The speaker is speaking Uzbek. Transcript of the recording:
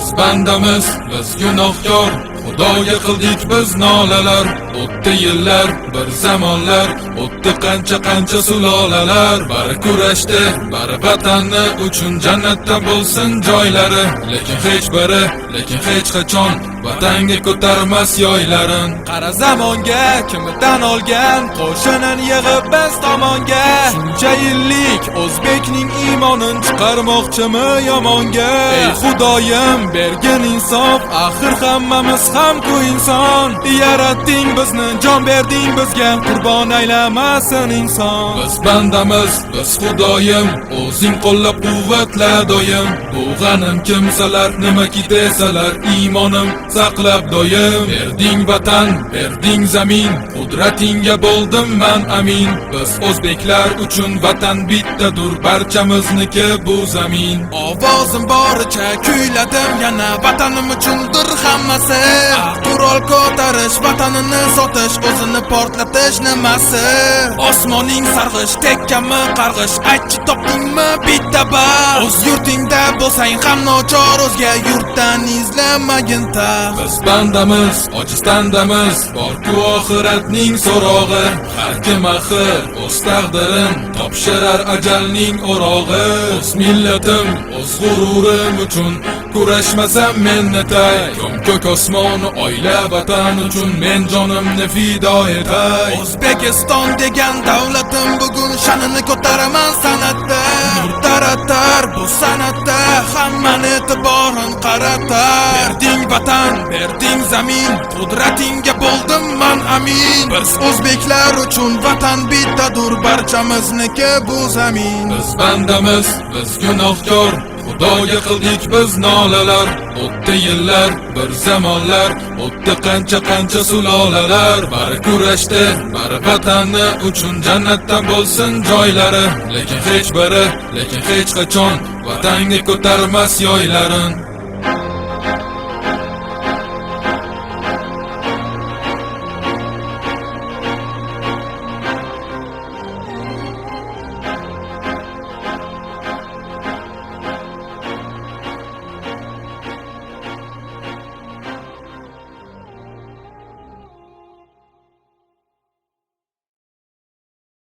Biz bandamiz, biz gunohkor, Xudoga qildik biz nolalar. O'tdi yillar, bir zamonlar, o'tdi qancha sulolalar. Bari kurashdi, bari vatanni uchun jannatda bo'lsin joylari. Lekin hech qachon vatanga ko'tarmas yoylarin. Qara zamonga kimdan olgan qo'shinin yig'ib biz tomonga. Shuncha yillik o'zbekning iymonin chiqarmoqchimi yomonga? Ey Xudoyim bergin insof, axir hammamiz ham-ku inson. Yaratding bizni, jon berding bizga, qurbon aylamasin inson. Biz bandamiz, biz Xudoyim, o'zing qo'llab quvvatla doim. Bu g'anim kimsalar nimaki desalar, iymonim saqlab doim. Berding vatan, berding zamin, qudratingga bo'ldim man amin. Biz o'zbeklar uchun vatan bittadur, barchamizniki bu zamin. Ovozim boricha kuyladim, yana vatanim uchundir hammasi. Qurol ko'tarish, vatanini sotish, o'zini portlatish nimasi? Osmoning sarg'ish, tekkami qarg'ish, aytchi topdingmi bitta bar? O'z yurtingda bo'lsang ham nochor, o'zga yurtdan izlamagin tar. Biz bandamiz, ojiz tandamiz, bor-ku oxiratning so'rog'i. Har kim axir o'z taqdirin topshirar ajalning o'rog'i. O'z millatim, o'z g'ururim uchun kurashmasam men netay. Ko'k osmon, oila, vatan uchun men jonimni fido etay. O'zbekiston degan davlatim bugun sha'nini ko'taraman san'atda. Nur taratar bu san'atda, hammani e'tiborin qaratar. Berding vatan, berding zamin, qudratingga bo'ldim man amin. Biz o'zbeklar uchun vatan bittadur, barchamizniki bu zamin. Biz bandamiz, biz gunohkor, Xudoga qildik biz nolalar. O'tdi yillar, bir zamonlar, o'tdi qancha sulolalar. Bari kurashdi, bari vatanni uchun jannatda bo'lsin joylari. Lekin hech qachon vatanga ko'tarmas yoylarin.